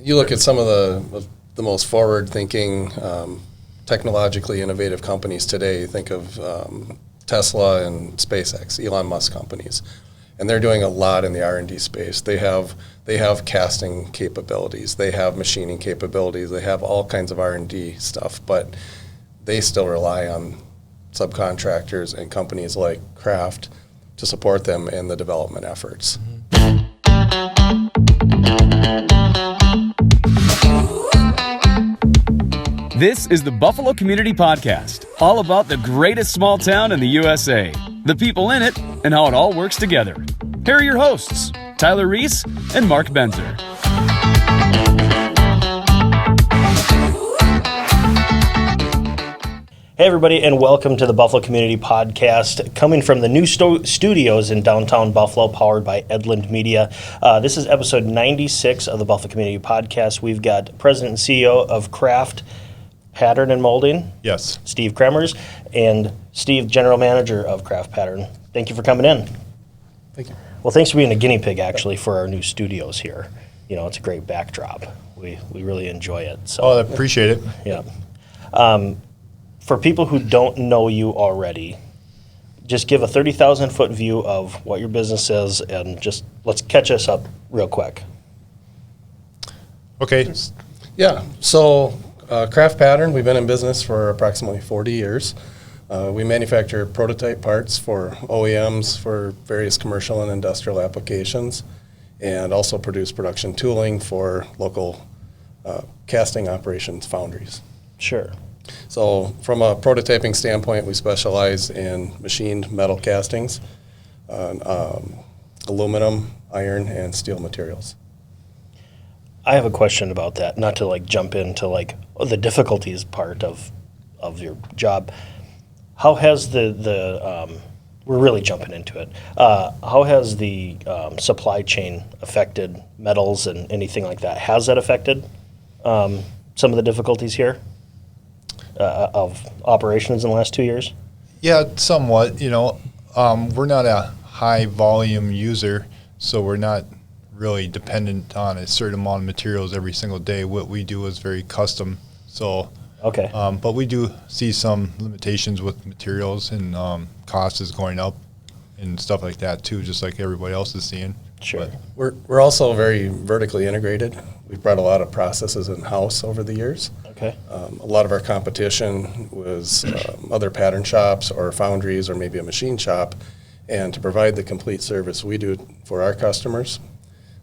You look at some of the most forward-thinking, technologically innovative companies today. You think of Tesla and SpaceX, Elon Musk companies, and they're doing a lot in the R&D space. They have casting capabilities, they have machining capabilities, they have all kinds of R&D stuff, but they still rely on subcontractors and companies like Craft to support them in the development efforts. This is the Buffalo Community Podcast, all about the greatest small town in the USA, the people in it, and how it all works together. Here are your hosts, Tyler Reese and Mark Benzer. Hey everybody, and welcome to the Buffalo Community Podcast, coming from the new studios in downtown Buffalo, powered by Edland Media. This is episode 96 of the Buffalo Community Podcast. We've got President and CEO of Craft Pattern and Molding. Yes. Steve Kremers, and Steve, General Manager of Craft Pattern. Thank you for coming in. Thank you. Well, thanks for being a guinea pig, actually, for our new studios here. You know, it's a great backdrop. We really enjoy it. So. Oh, I appreciate it. Yeah. For people who don't know you already, just give a 30,000-foot view of what your business is, and just let's catch us up real quick. Okay. Yeah, so Craft Pattern, we've been in business for approximately 40 years. We manufacture prototype parts for OEMs for various commercial and industrial applications, and also produce production tooling for local casting operations foundries. Sure. So from a prototyping standpoint, we specialize in machined metal castings, aluminum, iron, and steel materials. I have a question about that, not to jump into the difficulties part of your job. How has the we're really jumping into it. How has the supply chain affected metals and anything like that? Has that affected some of the difficulties here of operations in the last 2 years? Yeah, somewhat. We're not a high volume user, so we're not really dependent on a certain amount of materials every single day. What we do is very custom. So, okay. But we do see some limitations with materials, and cost is going up and stuff like that too, just like everybody else is seeing. Sure. But We're also very vertically integrated. We've brought a lot of processes in-house over the years. Okay. A lot of our competition was other pattern shops or foundries or maybe a machine shop. And to provide the complete service we do for our customers,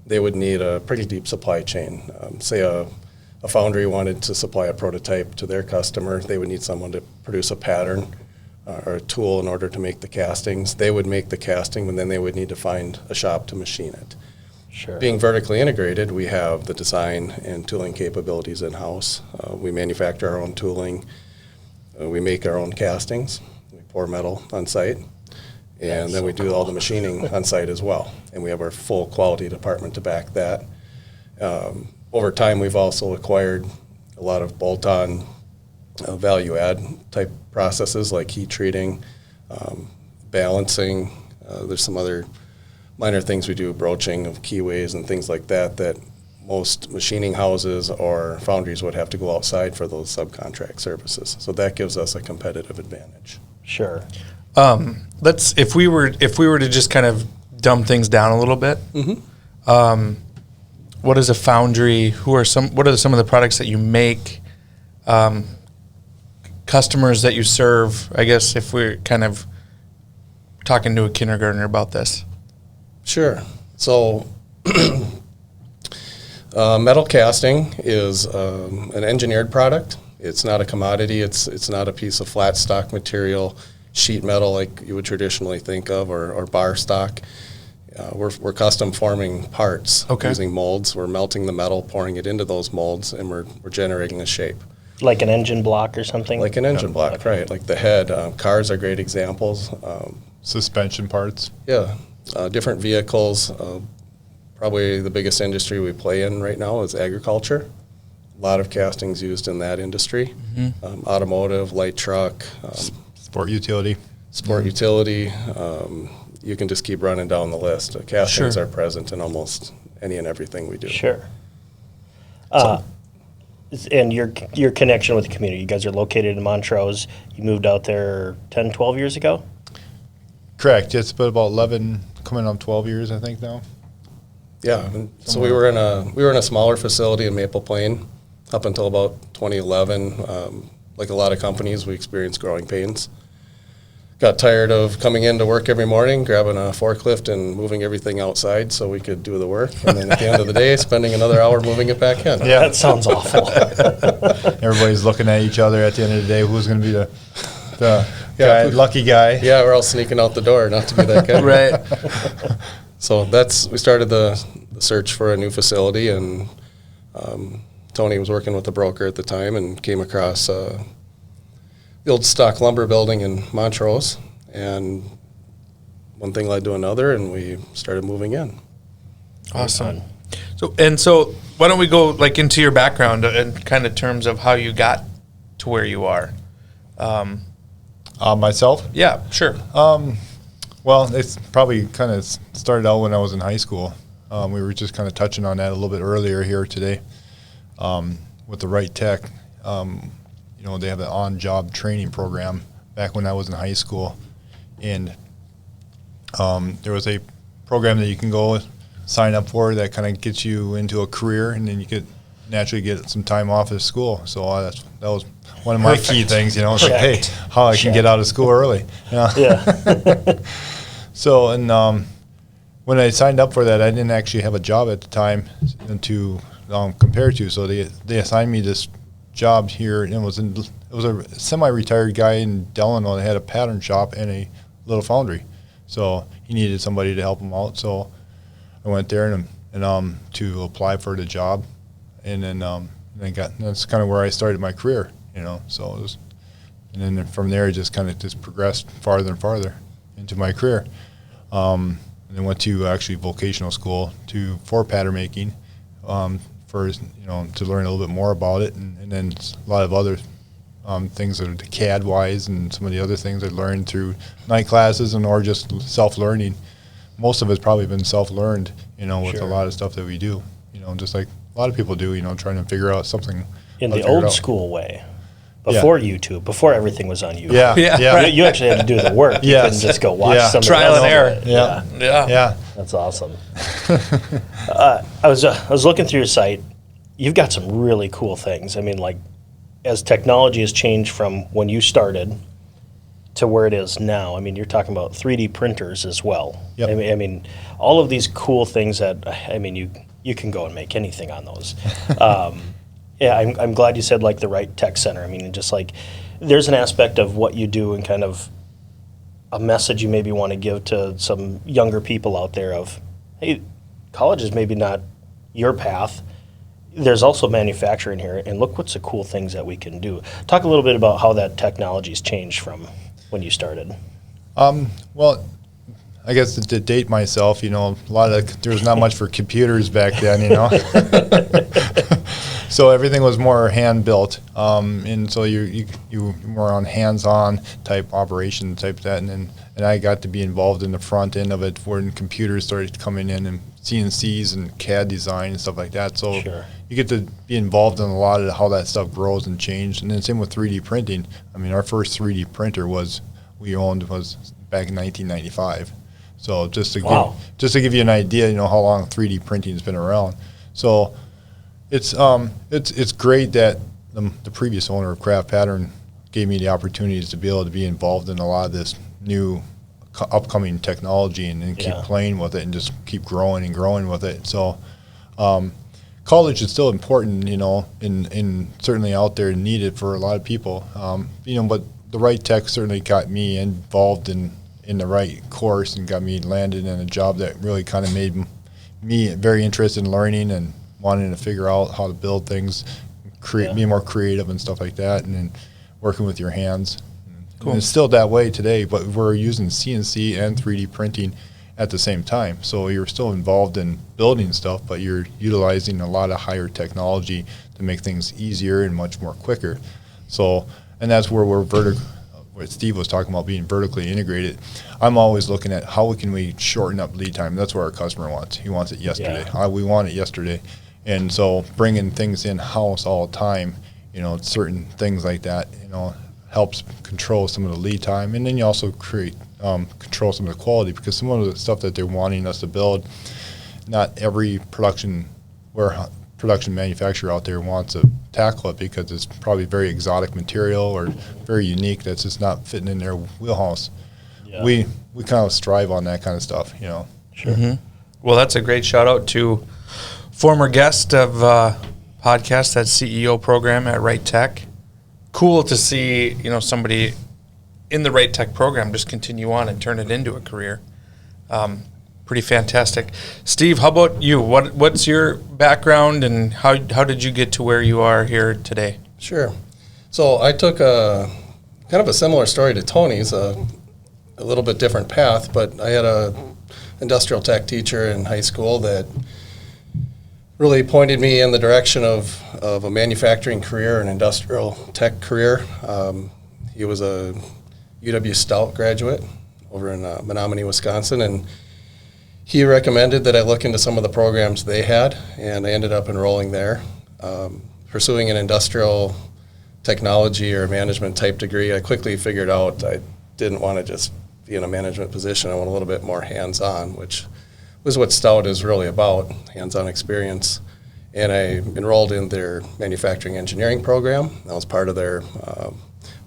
they would need a pretty deep supply chain. Say a foundry wanted to supply a prototype to their customer, they would need someone to produce a pattern or a tool in order to make the castings. They would make the casting, and then they would need to find a shop to machine it. Sure. Being vertically integrated, we have the design and tooling capabilities in-house. We manufacture our own tooling. We make our own castings. We pour metal on site. And then we do all the machining on site as well. And we have our full quality department to back that. Over time, we've also acquired a lot of bolt-on value-add type processes like heat treating, balancing. There's some other minor things we do, broaching of keyways and things like that most machining houses or foundries would have to go outside for those subcontract services. So that gives us a competitive advantage. Sure. If we were to just kind of dumb things down a little bit. Mm-hmm. What is a foundry? What are some of the products that you make? Customers that you serve? I guess if we're kind of talking to a kindergartner about this. Sure. So metal casting is an engineered product. It's not a commodity. It's not a piece of flat stock material, sheet metal like you would traditionally think of, or bar stock. We're custom forming parts using molds. We're melting the metal, pouring it into those molds, and we're generating a shape. Like an engine block or something? Like an engine block, okay. Right. Like the head. Cars are great examples. suspension parts. Yeah. Different vehicles. Probably the biggest industry we play in right now is agriculture. A lot of castings used in that industry. Mm-hmm. Automotive, light truck. Sport utility. Sport utility. You can just keep running down the list. Castings are present in almost any and everything we do. Sure. And your connection with the community, you guys are located in Montrose. You moved out there 10, 12 years ago? Correct. It's been about 11, coming on 12 years, I think now. Yeah, and so we were in a smaller facility in Maple Plain up until about 2011. Like a lot of companies, we experienced growing pains. Got tired of coming in to work every morning, grabbing a forklift and moving everything outside so we could do the work. And then at the end of the day, spending another hour moving it back in. Yeah. That sounds awful. Everybody's looking at each other at the end of the day. Who's going to be the Yeah. lucky guy? Yeah, we're all sneaking out the door not to be that guy. Right. So we started the search for a new facility, and Tony was working with a broker at the time and came across the old stock lumber building in Montrose, and one thing led to another, and we started moving in. Awesome. So why don't we go like into your background and kind of terms of how you got to where you are? Myself? Yeah, sure. Well, it's probably kind of started out when I was in high school. We were just kind of touching on that a little bit earlier here today with the Right Tech. They have an on-job training program back when I was in high school. And there was a program that you can go sign up for that kind of gets you into a career, and then you could naturally get some time off of school. So that was one of my key things, it's like, hey, how I can get out of school early. Yeah. So, and when I signed up for that, I didn't actually have a job at the time to compare to. So they assigned me this job here, and it was a semi-retired guy in Delano that had a pattern shop and a little foundry. So he needed somebody to help him out. So I went there and to apply for the job, and then that's kind of where I started my career. So it was, and then from there it just kind of progressed farther and farther into my career. And then went to actually vocational school for pattern making, to learn a little bit more about it, and then a lot of other things that are CAD wise, and some of the other things I learned through night classes or just self-learning. Most of it's probably been self-learned, with a lot of stuff that we do, just like a lot of people do, trying to figure out something. In the old school way. Before YouTube, before everything was on YouTube. Yeah. You actually had to do the work. You couldn't just go watch somebody Trial else and do error. it. Yeah. That's awesome. I was looking through your site. You've got some really cool things. I mean, like, as technology has changed from when you started to where it is now, I mean, you're talking about 3D printers as well. Yep. I mean, all of these cool things that, you can go and make anything on those. Yeah, I'm glad you said, like, the Right Tech Center. I mean, just like, there's an aspect of what you do and kind of a message you maybe want to give to some younger people out there of, hey, college is maybe not your path. There's also manufacturing here, and look what's the cool things that we can do. Talk a little bit about how that technology's changed from when you started. Well, I guess to date myself, there was not much for computers back then, So everything was more hand built, and so you more on hands-on type operation type that, and I got to be involved in the front end of it when computers started coming in and CNCs and CAD design and stuff like that. So you get to be involved in a lot of how that stuff grows and changed, and then same with 3D printing. I mean, our first 3D printer was back in 1995. So just to give you an idea, how long 3D printing has been around. So it's great that the previous owner of Craft Pattern gave me the opportunities to be able to be involved in a lot of this new upcoming technology and then keep playing with it and just keep growing and growing with it. So college is still important, and certainly out there and needed for a lot of people. But the Right Tech certainly got me involved in the right course and got me landed in a job that really kind of made me very interested in learning and wanting to figure out how to build things, be more creative and stuff like that, and then working with your hands. Cool. And it's still that way today, but we're using CNC and 3D printing at the same time. So you're still involved in building stuff, but you're utilizing a lot of higher technology to make things easier and much more quicker. So, and that's where we're what Steve was talking about, being vertically integrated. I'm always looking at how can we shorten up lead time. That's what our customer wants. He wants it yesterday. We want it yesterday. And so bringing things in-house all the time, certain things like that, helps control some of the lead time. And then you also control some of the quality, because some of the stuff that they're wanting us to build, not every production manufacturer out there wants to tackle it, because it's probably very exotic material or very unique that's just not fitting in their wheelhouse. Yeah. We kind of strive on that kind of stuff, Sure. Mm-hmm. Well, that's a great shout out to former guest of podcast, that CEO program at Right Tech. Cool to see, somebody in the Right Tech program just continue on and turn it into a career. Pretty fantastic. Steve, how about you? What's your background, and how did you get to where you are here today? Sure. So I took a kind of a similar story to Tony's, a little bit different path, but I had a industrial tech teacher in high school that really pointed me in the direction of a manufacturing career, an industrial tech career. He was a UW Stout graduate over in Menominee, Wisconsin, and he recommended that I look into some of the programs they had, and I ended up enrolling there. Pursuing an industrial technology or management type degree, I quickly figured out I didn't want to just be in a management position. I want a little bit more hands-on, which was what Stout is really about, hands-on experience. And I enrolled in their manufacturing engineering program. I was part of their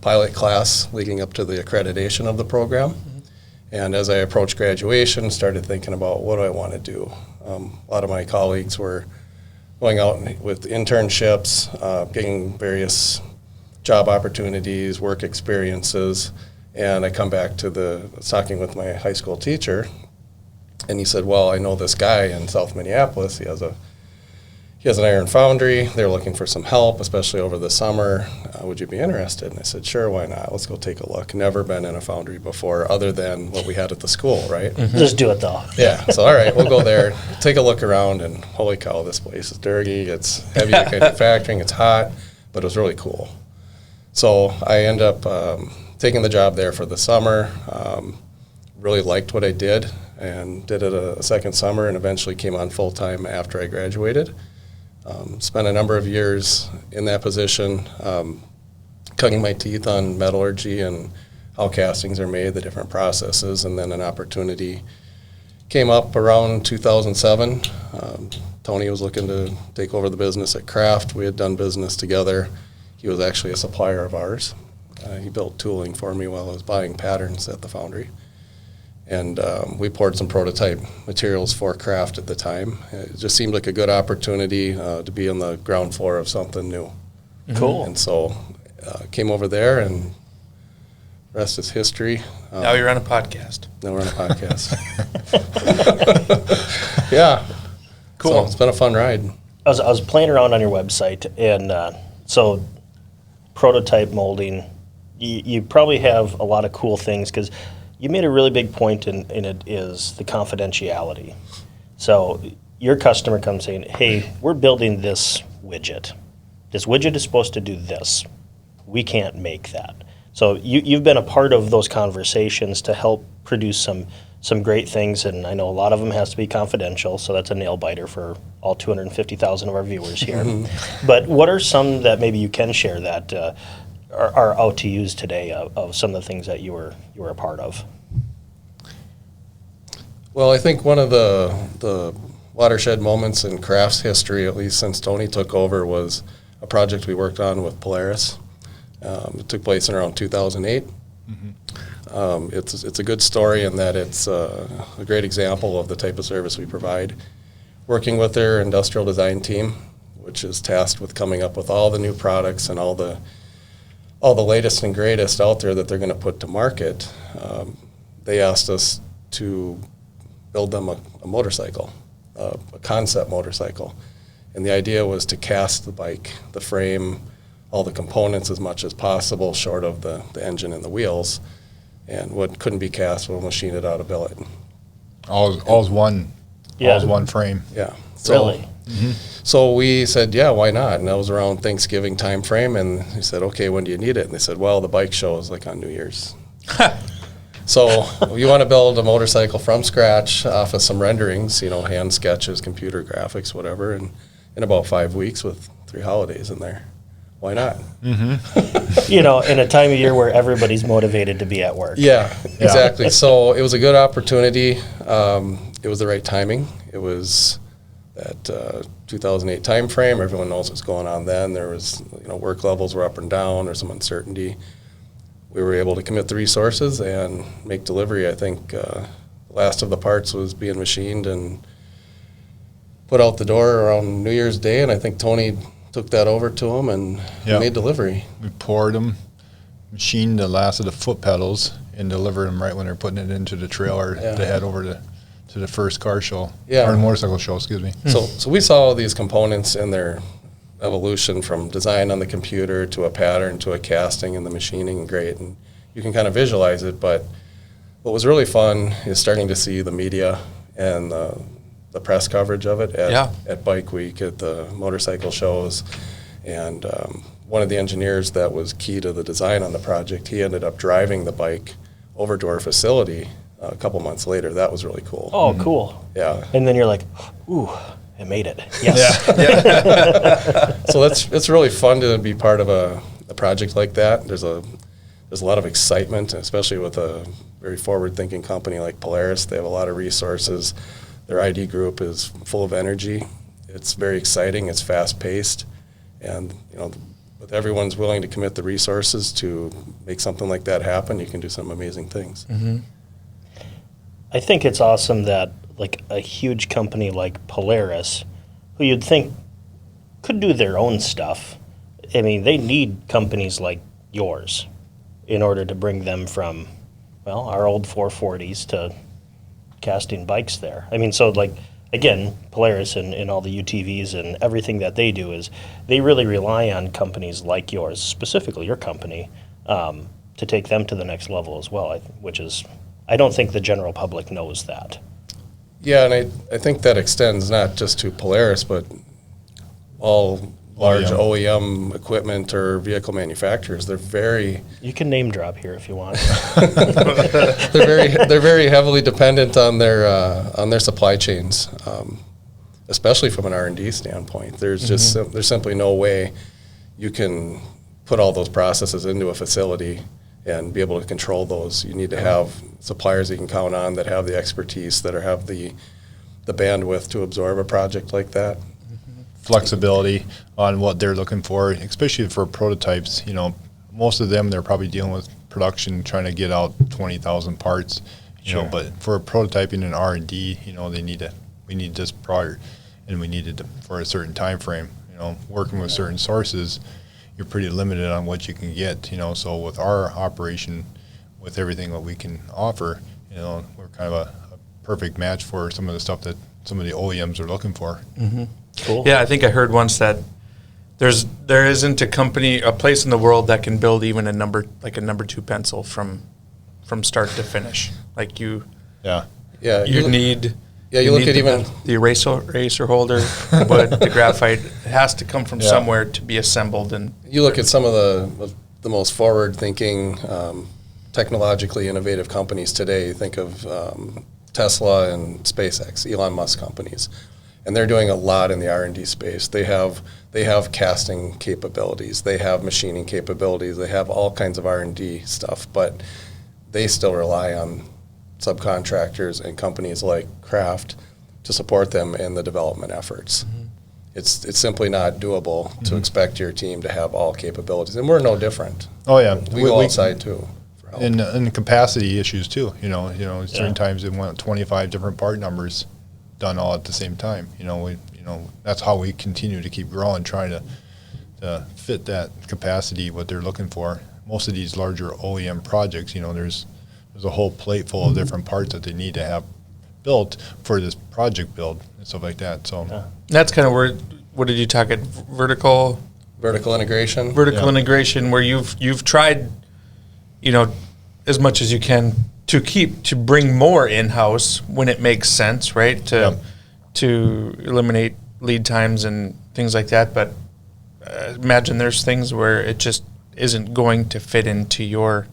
pilot class leading up to the accreditation of the program. Mm-hmm. And as I approached graduation, started thinking about what do I want to do. A lot of my colleagues were going out with internships, getting various job opportunities, work experiences, and I come back to I was talking with my high school teacher, and he said, well, I know this guy in South Minneapolis. He has an iron foundry. They're looking for some help, especially over the summer. Would you be interested? And I said, sure, why not? Let's go take a look. Never been in a foundry before other than what we had at the school, right? Mm-hmm. Just do it, though. Yeah. So, all right, we'll go there, take a look around, and holy cow, this place is dirty. It's heavy manufacturing. It's hot, but it was really cool. So I end up taking the job there for the summer. Really liked what I did and did it a second summer, and eventually came on full-time after I graduated. Spent a number of years in that position, cutting my teeth on metallurgy and how castings are made, the different processes, and then an opportunity came up around 2007. Tony was looking to take over the business at Kraft. We had done business together. He was actually a supplier of ours. He built tooling for me while I was buying patterns at the foundry. And we poured some prototype materials for Kraft at the time. It just seemed like a good opportunity to be on the ground floor of something new. Cool. And so came over there, and the rest is history. Now you're on a podcast. Now we're on a podcast. Yeah. Cool. So it's been a fun ride. I was playing around on your website, and so prototype molding, you probably have a lot of cool things, because you made a really big point in it is the confidentiality. So your customer comes saying, hey, we're building this widget. This widget is supposed to do this. We can't make that. So you've been a part of those conversations to help produce some great things, and I know a lot of them has to be confidential, so that's a nail biter for all 250,000 of our viewers here. But what are some that maybe you can share that are out to use today of some of the things that you were a part of? Well, I think one of the watershed moments in Kraft's history, at least since Tony took over, was a project we worked on with Polaris. It took place in around 2008. Mm-hmm. It's a good story in that it's a great example of the type of service we provide. Working with their industrial design team, which is tasked with coming up with all the new products and all the latest and greatest out there that they're going to put to market, they asked us to build them a motorcycle, a concept motorcycle. And the idea was to cast the bike, the frame, all the components as much as possible, short of the engine and the wheels. And what couldn't be cast, we'll machine it out of billet. All's one frame. Yeah. Really? Mm-hmm. So we said, yeah, why not? And that was around Thanksgiving time frame. And he said, okay, when do you need it? And they said, well, the bike show is like on New Year's. So you want to build a motorcycle from scratch off of some renderings, hand sketches, computer graphics, whatever. And in about 5 weeks with 3 holidays in there. Why not? In a time of year where everybody's motivated to be at work. Yeah, exactly. So it was a good opportunity. It was the right timing. It was that 2008 time frame. Everyone knows what's going on then. There was, work levels were up and down. There's some uncertainty. We were able to commit the resources and make delivery. I think the last of the parts was being machined and put out the door around New Year's Day, and I think Tony took that over to him and made delivery. We poured them, machined the last of the foot pedals, and delivered them right when they're putting it into the trailer to head over to the first car show, or motorcycle show, excuse me. So we saw all these components in their evolution from design on the computer to a pattern to a casting and the machining, great, and you can kind of visualize it. But what was really fun is starting to see the media and the press coverage of it at Bike Week, at the motorcycle shows. And one of the engineers that was key to the design on the project, he ended up driving the bike over to our facility a couple months later. That was really cool. Oh, cool. Yeah. And then you're like, ooh, I made it. Yes. So it's really fun to be part of a project like that. There's a lot of excitement, especially with a very forward-thinking company like Polaris. They have a lot of resources. Their ID group is full of energy. It's very exciting. It's fast-paced. And, if everyone's willing to commit the resources to make something like that happen, you can do some amazing things. Mm-hmm. I think it's awesome that, like, a huge company like Polaris, who you'd think could do their own stuff, I mean, they need companies like yours in order to bring them from, our old 440s to casting bikes there. I mean, so, like, again, Polaris and all the UTVs and everything that they do is they really rely on companies like yours, specifically your company, to take them to the next level as well, which is, I don't think the general public knows that. Yeah, and I think that extends not just to Polaris, but all large OEM equipment or vehicle manufacturers. They're very... You can name drop here if you want. they're very heavily dependent on their supply chains, especially from an R&D standpoint. There's just there's simply no way you can put all those processes into a facility and be able to control those. You need to have suppliers you can count on that have the expertise, that have the bandwidth to absorb a project like that. Flexibility on what they're looking for, especially for prototypes. Most of them, they're probably dealing with production, trying to get out 20,000 parts. But for prototyping and R&D, we need this prior, and we need it for a certain time frame. Working with certain sources, you're pretty limited on what you can get. So with our operation, with everything that we can offer, we're kind of a perfect match for some of the stuff that some of the OEMs are looking for. Mm-hmm. Cool. Yeah, I think I heard once that there isn't a place in the world that can build even a number 2 pencil from start to finish. Like you need the eraser holder, but the graphite has to come from somewhere to be assembled. And you look at some of the most forward-thinking, technologically innovative companies today. You think of Tesla and SpaceX, Elon Musk companies. And they're doing a lot in the R&D space. They have casting capabilities. They have machining capabilities. They have all kinds of R&D stuff, but they still rely on subcontractors and companies like Kraft to support them in the development efforts. Mm-hmm. It's simply not doable to expect your team to have all capabilities, and we're no different. Oh yeah, we go outside too. And capacity issues too. Certain times they want 25 different part numbers done all at the same time. That's how we continue to keep growing, trying to fit that capacity, what they're looking for. Most of these larger OEM projects, there's a whole plate full of different parts that they need to have built for this project build and stuff like that. So that's kind of where, what did you talk at vertical integration? Vertical integration, where you've tried, as much as you can to bring more in-house when it makes sense, right? To eliminate lead times and things like that. But imagine there's things where it just isn't going to fit into your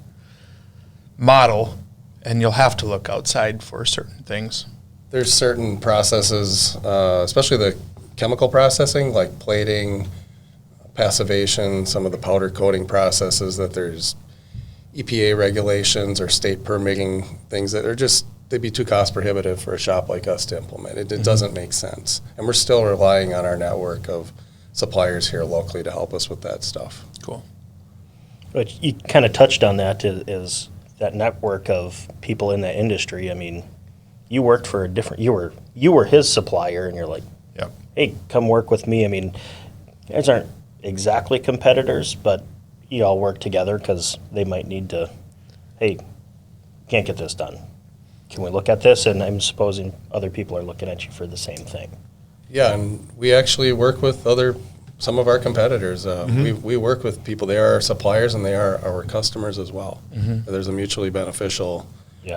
model, and you'll have to look outside for certain things. There's certain processes, especially the chemical processing, like plating, passivation, some of the powder coating processes that there's EPA regulations or state permitting things that are just, they'd be too cost prohibitive for a shop like us to implement. It doesn't make sense. And we're still relying on our network of suppliers here locally to help us with that stuff. Cool. But you kind of touched on that, is that network of people in that industry. I mean, you worked for a different, you were his supplier, and you're like, Yep. hey, come work with me. I mean, you guys aren't exactly competitors, but you all work together because they might need to, hey, can't get this done. Can we look at this? And I'm supposing other people are looking at you for the same thing. Yeah, and we actually work with some of our competitors. We work with people. They are our suppliers and they are our customers as well. There's a mutually beneficial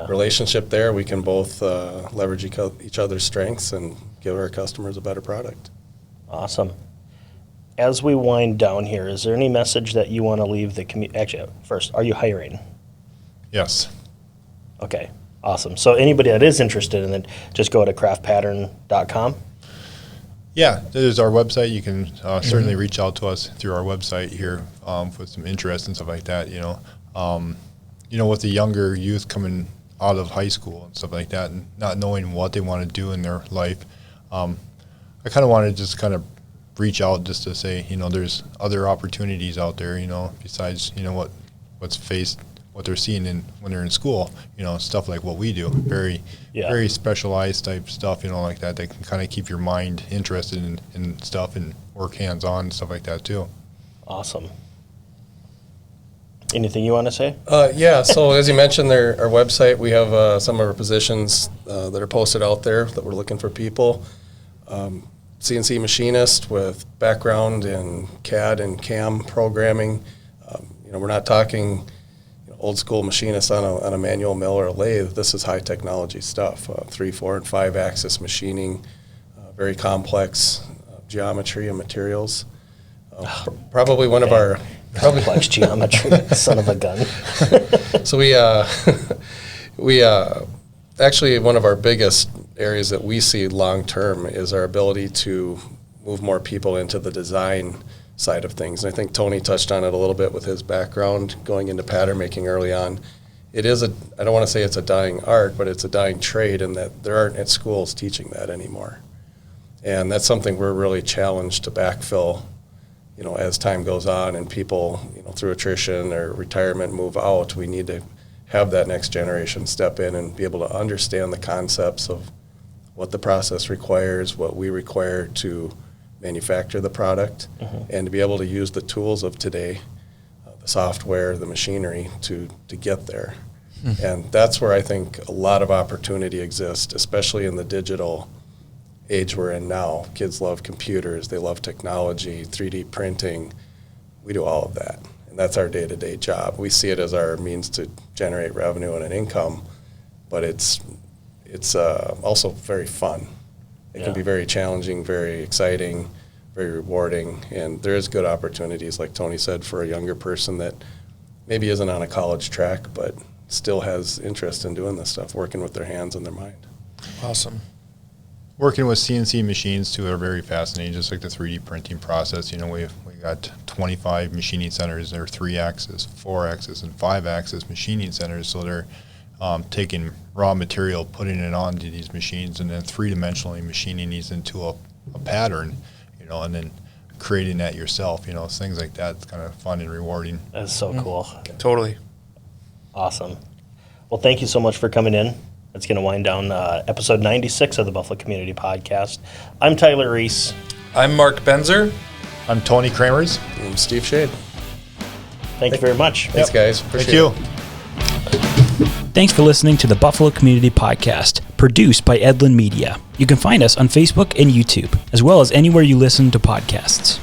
relationship there. We can both leverage each other's strengths and give our customers a better product. Awesome. As we wind down here, is there any message that you want to leave the community? Actually, first, are you hiring? Yes. Okay, awesome. So anybody that is interested in it, just go to craftpattern.com. Yeah, there's our website. You can certainly reach out to us through our website here with some interest and stuff like that. With the younger youth coming out of high school and stuff like that, and not knowing what they want to do in their life, I kind of want to just kind of reach out just to say, there's other opportunities out there, besides what they're seeing when they're in school, stuff like what we do, very specialized type stuff, like that can kind of keep your mind interested in stuff and work hands-on and stuff like that too. Awesome. Anything you want to say? Yeah, so as you mentioned, our website, we have some of our positions that are posted out there that we're looking for people. CNC machinist with background in CAD and CAM programming. We're not talking old school machinist on a manual mill or a lathe. This is high technology stuff, 3, 4, and 5 axis machining, very complex geometry and materials. Probably one of our complex geometry, son of a gun. So we actually, one of our biggest areas that we see long term is our ability to move more people into the design side of things. And I think Tony touched on it a little bit with his background going into pattern making early on. It is I don't want to say it's a dying art, but it's a dying trade in that there aren't at schools teaching that anymore. And that's something we're really challenged to backfill, as time goes on and people, through attrition or retirement move out. We need to have that next generation step in and be able to understand the concepts of what the process requires, what we require to manufacture the product, and to be able to use the tools of today, the software, the machinery to get there. And that's where I think a lot of opportunity exists, especially in the digital age we're in now. Kids love computers, they love technology, 3D printing. We do all of that, and that's our day-to-day job. We see it as our means to generate revenue and an income, but it's also very fun. It can be very challenging, very exciting, very rewarding, and there is good opportunities, like Tony said, for a younger person that maybe isn't on a college track, but still has interest in doing this stuff, working with their hands and their mind. Awesome. Working with CNC machines too are very fascinating, just like the 3D printing process. We got 25 machining centers. They're 3-axis, 4-axis, and 5-axis machining centers, so they're taking raw material, putting it onto these machines, and then 3-dimensionally machining these into a pattern, and then creating that yourself, things like that. It's kind of fun and rewarding. That's so cool. Totally. Awesome. Well, thank you so much for coming in. It's going to wind down episode 96 of the Buffalo Community Podcast. I'm Tyler Reese. I'm Mark Benzer. I'm Tony Kramers. I'm Steve Shade. Thank you very much. Thanks, guys. Appreciate Thank you. Thanks for listening to the Buffalo Community Podcast, produced by Edlin Media. You can find us on Facebook and YouTube, as well as anywhere you listen to podcasts.